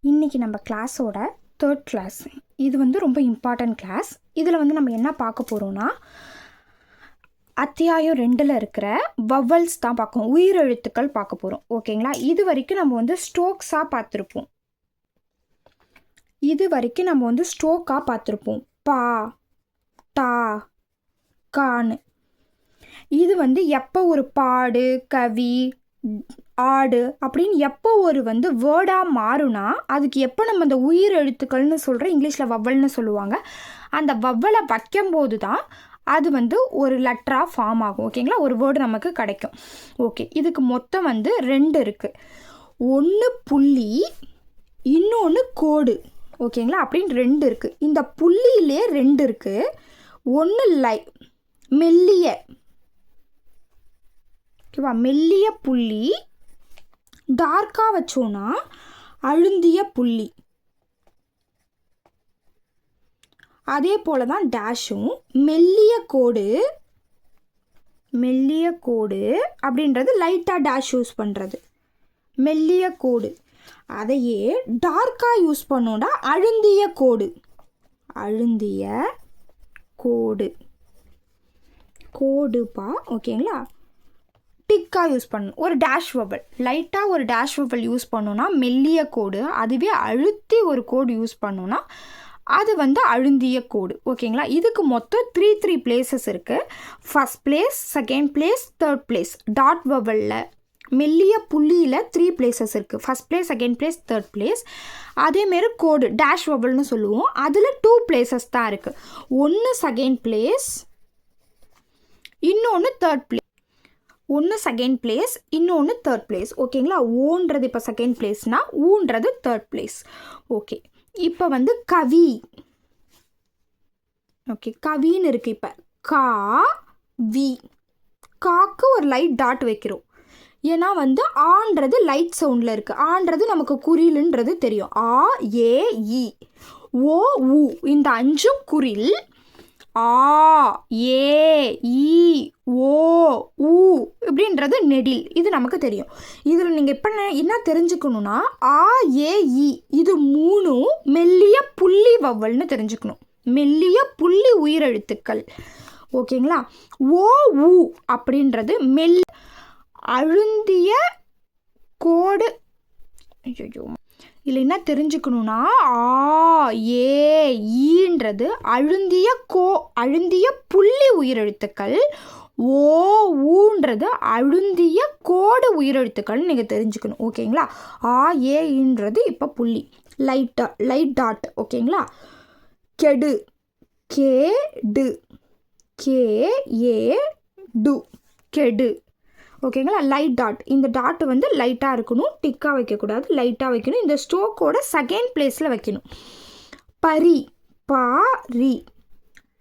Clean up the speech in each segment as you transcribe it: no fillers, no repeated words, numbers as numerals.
இன்றைக்கி நம்ம கிளாஸோட 3rd கிளாஸ். இது வந்து ரொம்ப இம்பார்ட்டன்ட் கிளாஸ். இதில் வந்து நம்ம என்ன பார்க்க போகிறோன்னா, அத்தியாயம் 2ல் இருக்கிற வவல்ஸ் தான் பார்க்கணும், உயிரெழுத்துக்கள் பார்க்க போகிறோம். ஓகேங்களா? இது வரைக்கும் நம்ம வந்து ஸ்ட்ரோக்ஸாக பார்த்துருப்போம். பா, டா, கான்னு. இது வந்து எப்போ ஒரு பாடு, கவி, ஆடு அப்படின்னு எப்போ ஒரு வந்து வேர்டாக மாறுனா அதுக்கு எப்போ நம்ம அந்த உயிர் எழுத்துக்கள்னு சொல்கிற இங்கிலீஷில் வவ்வல்னு சொல்லுவாங்க. அந்த வவ்வலை வைக்கும்போது தான் அது வந்து ஒரு லெட்டராக ஃபார்ம் ஆகும். ஓகேங்களா? ஒரு வேர்டு நமக்கு கிடைக்கும். ஓகே, இதுக்கு மொத்தம் வந்து 2 இருக்குது. ஒன்று புள்ளி, இன்னொன்று கோடு. ஓகேங்களா? அப்படின்னு 2 இருக்குது. இந்த புள்ளியிலே 2 இருக்குது. ஒன்று மெல்லிய, ஓகேவா, மெல்லிய புள்ளி. டார்க்காக வச்சோன்னா அழுந்திய புள்ளி. அதே போல தான் டேஷும். மெல்லிய கோடு அப்படின்றது லைட்டாக டேஷ் யூஸ் பண்ணுறது, மெல்லிய கோடு. அதையே டார்க்காக யூஸ் பண்ணோன்னா அழுந்திய கோடுப்பா. ஓகேங்களா? டிக்காக யூஸ் பண்ணணும். ஒரு டேஷ் வவல், லைட்டாக ஒரு டேஷ் வவல் யூஸ் பண்ணோன்னா மெல்லிய கோடு. அதுவே அழுத்தி ஒரு கோடு யூஸ் பண்ணோன்னா அது வந்து அழுந்திய கோடு. ஓகேங்களா? இதுக்கு மொத்தம் 3 பிளேசஸ் இருக்குது. First place, second place, third place. Dot வவலில் மெல்லிய புள்ளியில் 3 பிளேசஸ் இருக்குது. First place, second place, third place. அதேமாரி கோடு டேஷ் வவல்னு சொல்லுவோம். அதில் 2 பிளேசஸ் தான் இருக்குது. ஒன்று செகண்ட் பிளேஸ், இன்னொன்று தேர்ட் பிளேஸ். ஒன்று செகண்ட் பிளேஸ், இன்னொன்று தேர்ட் பிளேஸ். ஓகேங்களா? ஓன்றது இப்போ செகண்ட் பிளேஸ்னால் ஊன்றது தேர்ட் பிளேஸ். ஓகே, இப்போ வந்து கவி. ஓகே, கவின்னு இருக்குது. இப்போ கா வி, காக்கு ஒரு லைட் டாட் வைக்கிறோம். ஏன்னா வந்து ஆன்றது லைட் சவுண்டில் இருக்குது. ஆன்றது நமக்கு குறிலுன்றது தெரியும். ஆ, ஏ, இ, ஓ, உ, இந்த 5 குறில். ஆ, ஏ, இ, ஓ, உ இப்படின்றது நெடில். இது நமக்கு தெரியும். இதில் நீங்கள் இப்போ என்ன தெரிஞ்சுக்கணுன்னா, ஆ, ஏ, இ இது 3 மெல்லிய புள்ளி வவ்வல்னு தெரிஞ்சுக்கணும். மெல்லிய புள்ளி உயிரெழுத்துக்கள். ஓகேங்களா? ஓ, உ அப்படின்றது அழுந்திய கோடு. ஐயோ, இதில் என்ன தெரிஞ்சுக்கணுன்னா, ஆ, ஏ, ஈன்றது அழுந்திய புள்ளி உயிரெழுத்துக்கள். ஓ, ஊன்றது அழுந்திய கோடு உயிரெழுத்துக்கள் நீங்கள் தெரிஞ்சுக்கணும். ஓகேங்களா? ஆ, ஏ, ஈன்றது இப்போ புள்ளி, லைட் டாட். ஓகேங்களா? கெடு, கேடு, கே, ஏ, டு, கெடு. ஓகேங்களா? Light dot. இந்த டாட் வந்து லைட்டாக இருக்கணும், டிக்காக வைக்கக்கூடாது, லைட்டாக வைக்கணும். இந்த ஸ்ட்ரோக்கோட செகண்ட் பிளேஸில் வைக்கணும். பரி, பா, ரி,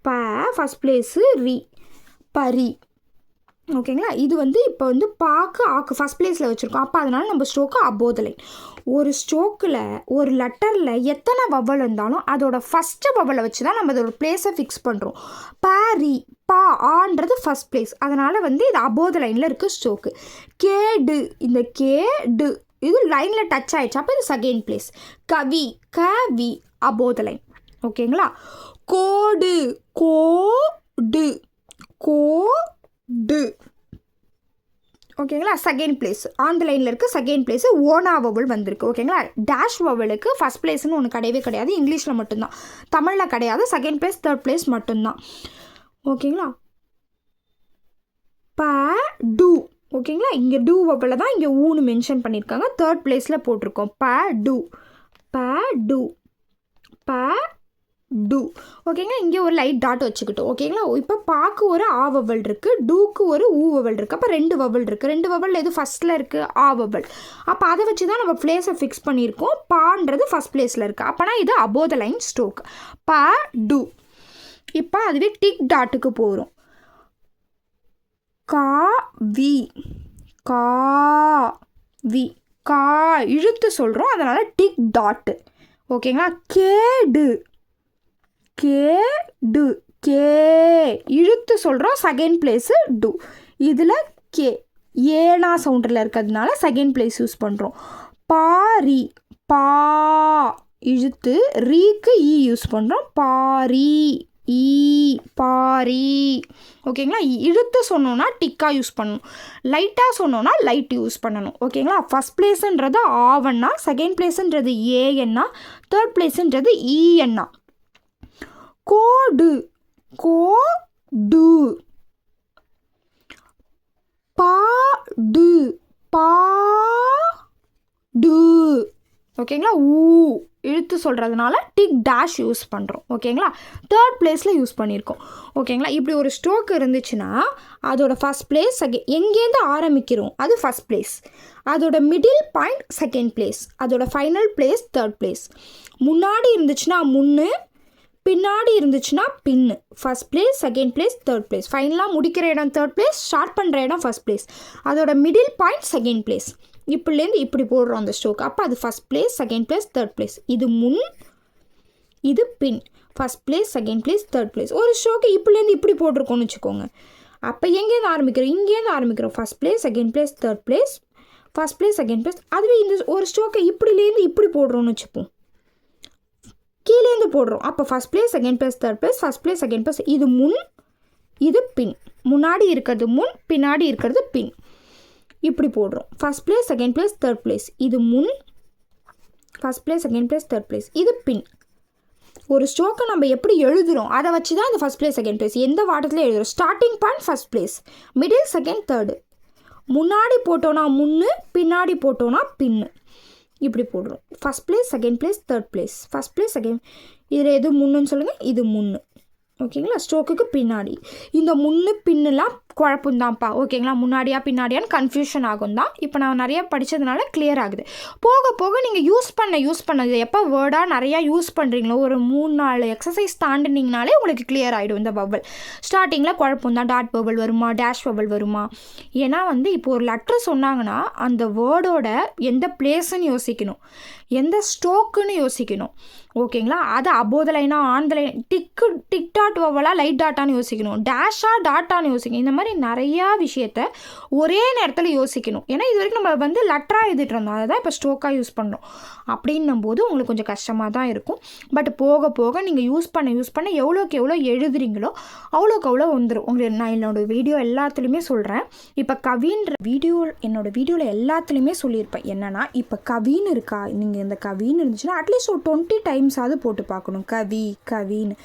ப ஃபஸ்ட் பிளேஸு, ரி, பரி. ஓகேங்களா? இது வந்து இப்போ வந்து பாக்கு, ஆக்கு ஃபஸ்ட் பிளேஸில் வச்சுருக்கோம். அப்போ அதனால் நம்ம ஸ்ட்ரோக்கு அபோவ் லைன். ஒரு ஸ்ட்ரோக்கில் ஒரு லெட்டரில் எத்தனை வவல் இருந்தாலும் அதோட ஃபஸ்ட்டு வவலை வச்சு தான் நம்ம அதோட பிளேஸை ஃபிக்ஸ் பண்ணுறோம். பாரி, பா, ஆன்றது ஃபஸ்ட் பிளேஸ். அதனால் வந்து இது அபோவ் லைனில் இருக்குது ஸ்ட்ரோக்கு. கேடு, இந்த கேடு இது லைனில் டச் ஆகிடுச்சு. அப்போ இது செகண்ட் பிளேஸ். கவி, கவி அபோவ் லைன். ஓகேங்களா? கோடு, கோடு, கோடு. ஓகேங்களா? Second place. ஆன் த லைனில் இருக்குது செகண்ட் பிளேஸு. ஓனா வவல் வந்திருக்கு. ஓகேங்களா? டேஷ் வவலுக்கு ஃபஸ்ட் பிளேஸ்னு ஒன்று கிடையவே கிடையாது. இங்கிலீஷில் மட்டும்தான், தமிழில் கிடையாது. செகண்ட் பிளேஸ், தேர்ட் பிளேஸ் மட்டும்தான். ஓகேங்களா? ப, டு. ஓகேங்களா? இங்கே டூ வவலில் தான் இங்கே ஊன்னு மென்ஷன் பண்ணியிருக்காங்க. தேர்ட் பிளேஸில் போட்டிருக்கோம். ப, டு, ப, டு, ப, டு. ஓகேங்களா? இங்கே ஒரு லைட் டாட் வச்சுக்கிட்டோம். ஓகேங்களா? இப்போ பாக்கு ஒரு ஆ வவல் இருக்குது, டூக்கு ஒரு ஊ வவல் இருக்குது. அப்போ 2 வவல் இருக்குது. 2 வவல் எது ஃபஸ்ட்டில் இருக்குது? ஆ வவல். அப்போ அதை வச்சு தான் நம்ம பிளேஸை ஃபிக்ஸ் பண்ணியிருக்கோம். பான்றது ஃபஸ்ட் பிளேஸில் இருக்குது. அப்போனா இது அபோவ் த லைன் ஸ்ட்ரோக். ப, டு. இப்போ அதுவே டிக் டாட்டுக்கு போகிறோம். கா, வி, கா, வி, கா இழுத்து சொல்கிறோம், அதனால் டிக் டாட்டு. ஓகேங்களா? கேடு, கேடு, கே இழுத்து சொல்கிறோம், செகண்ட் பிளேஸு டு. இதில் கே ஏனா சவுண்டில் இருக்கிறதுனால செகண்ட் பிளேஸ் யூஸ் பண்ணுறோம். பாரி, பா இழுத்து ரீக்கு ஈ யூஸ் பண்ணுறோம். பாரி ஈ பாரி. ஓகேங்களா? இழுத்து சொன்னோன்னா டிக்காக யூஸ் பண்ணணும். லைட்டாக சொன்னோன்னா லைட் யூஸ் பண்ணணும். ஓகேங்களா? ஃபஸ்ட் பிளேஸுன்றது ஆவண்ணா, செகண்ட் பிளேஸுன்றது ஏஎண்ணா, தேர்ட் பிளேஸுன்றது ஈஎண்ணா. கோடு கோடு. பாடு பாடு. ஓகேங்களா? ஊ இழுத்து சொல்கிறதுனால டிக் டேஷ் யூஸ் பண்ணுறோம். ஓகேங்களா? தேர்ட் பிளேஸில் யூஸ் பண்ணியிருக்கோம். ஓகேங்களா? இப்படி ஒரு ஸ்ட்ரோக் இருந்துச்சுன்னா அதோட ஃபஸ்ட் பிளேஸ் எங்கேருந்து ஆரம்பிக்கிறோம் அது ஃபஸ்ட் பிளேஸ், அதோட மிடில் பாயிண்ட் செகண்ட் பிளேஸ், அதோட ஃபைனல் பிளேஸ் தேர்ட் பிளேஸ். முன்னாடி இருந்துச்சுன்னா முன்னு, பின்னாடி இருந்துச்சுன்னா பின்னு. First place second place third place. ஃபைனலாக முடிக்கிற இடம் தேர்ட் பிளேஸ், ஸ்டார்ட் பண்ணுற இடம் ஃபஸ்ட் பிளேஸ், அதோட மிடில் பாயிண்ட் செகண்ட் பிளேஸ். இப்படிலேருந்து இப்படி போடுறோம் அந்த ஸ்ட்ரோக். அப்போ அது first place second place third place. இது முன், இது பின். First place second place third place. ஒரு ஸ்ட்ரோக்கு இப்படிலேருந்து இப்படி போட்டிருக்கோன்னு வச்சுக்கோங்க. அப்போ எங்கேருந்து ஆரம்பிக்கிறோம்? இங்கேருந்து ஆரம்பிக்கிறோம். First place second place third place, first place second place. அதுவே இந்த ஒரு ஸ்ட்ரோக்கை இப்படிலேருந்து இப்படி போடுறோன்னு வச்சுப்போம், கீழேருந்து போடுறோம். அப்போ first place second place third place, first place second place. இது முன், இது பின். முன்னாடி இருக்கிறது முன், பின்னாடி இருக்கிறது பின். இப்படி போடுறோம். First place second place third place. இது முன், first place second place third place, இது பின். ஒரு ஸ்ட்ரோக்கை நம்ம எப்படி எழுதுகிறோம் அதை வச்சு தான் இந்த ஃபஸ்ட் பிளேஸ் செகண்ட் பிளேஸ் எந்த வாட்டத்தில் எழுதுகிறோம். Starting point first place, middle second third. முன்னாடி போட்டோன்னா முன்னு, பின்னாடி போட்டோன்னா பின்னு. இப்படி போடுறோம். First place second place third place, first place second. இதில் எது முன்னுன்னு சொல்லுங்கள்? இது முன்னு. ஓகேங்களா? ஸ்ட்ரோக்குக்கு பின்னாடி இந்த முன்னு பின்னுலாம் குழப்பம்தான்ப்பா. ஓகேங்களா? முன்னாடியா பின்னாடியான்னு கன்ஃபியூஷன் ஆகும் தான். இப்போ நான் நிறையா படித்ததுனால கிளியர் ஆகுது. போக போக நீங்கள் யூஸ் பண்ண எப்போ வேர்டாக நிறையா யூஸ் பண்ணுறீங்களோ ஒரு 3-4 எக்ஸசைஸ் தாண்டினீங்கனாலே உங்களுக்கு கிளியர் ஆகிடும் இந்த பவல். ஸ்டார்டிங்கில் குழப்பம் தான். டாட் பவல் வருமா, டேஷ் பவல் வருமா? ஏன்னா இப்போ ஒரு லெட்ரு சொன்னாங்கன்னா அந்த வேர்டோட எந்த பிளேஸுன்னு யோசிக்கணும், எந்த ஸ்ட்ரோக்குன்னு யோசிக்கணும். ஓகேங்களா? அது அபோத லைனா on the line, thick dot வவலா லைட் டாட்டான்னு யோசிக்கணும், டேஷா டாட்டான்னு யோசிக்கணும். இந்த மாதிரி நிறையா விஷயத்த ஒரே நேரத்தில் யோசிக்கணும். ஏன்னா இது வரைக்கும் நம்ம லெட்டராக எழுதிட்டு இருந்தோம், அதை தான் இப்போ ஸ்ட்ரோக்காக யூஸ் பண்ணோம். அப்படின்னும் போது உங்களுக்கு கொஞ்சம் கஷ்டமாக தான் இருக்கும். பட் போக போக நீங்கள் யூஸ் பண்ண எவ்வளோக்கு எவ்வளோ எழுதுறீங்களோ அவ்வளோக்கு அவ்வளோ வந்துடும் உங்களுக்கு. நான் என்னோடய வீடியோ எல்லாத்துலேயுமே சொல்கிறேன். இப்போ கவின்ற என்னோடய வீடியோவில் எல்லாத்துலேயுமே சொல்லியிருப்பேன். என்னென்னா இப்போ கவின்னு இருக்கா, நீங்கள் இந்த கவின்னு இருந்துச்சுன்னா அட்லீஸ்ட் ஒரு 20 டைம்ஸாவது போட்டு பார்க்கணும். கவின்னு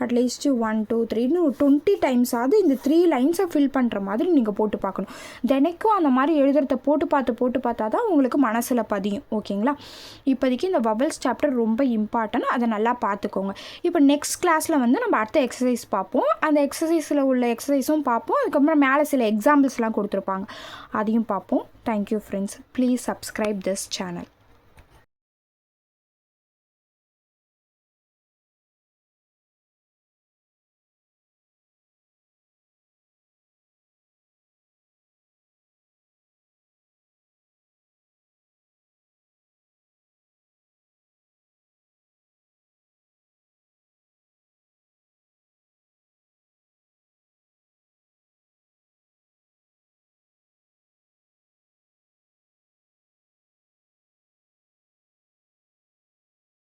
அட்லீஸ்ட் 1 2 3 ஒரு 20 டைம்ஸாவது இந்த 3 லைன்ஸை ஃபில் பண்ணுற மாதிரி நீங்கள் போட்டு பார்க்கணும். தினைக்கும் அந்த மாதிரி எழுதுறத போட்டு பார்த்தா தான் உங்களுக்கு மனசில் பதியும். ஓகேங்களா? இப்போதைக்கு இந்த வவல்ஸ் சாப்டர் ரொம்ப இம்பார்ட்டன்ட், அதை நல்லா பார்த்துக்கோங்க. இப்போ நெக்ஸ்ட் கிளாஸில் நம்ம அடுத்த எக்ஸசைஸ் பார்ப்போம். அந்த எக்ஸசைஸில் உள்ள எக்ஸசைஸும் பார்ப்போம். அதுக்கப்புறம் மேலே சில எக்ஸாம்பிள்ஸ்லாம் கொடுத்துருப்பாங்க, அதையும் பார்ப்போம். Thank you friends. Please subscribe this channel.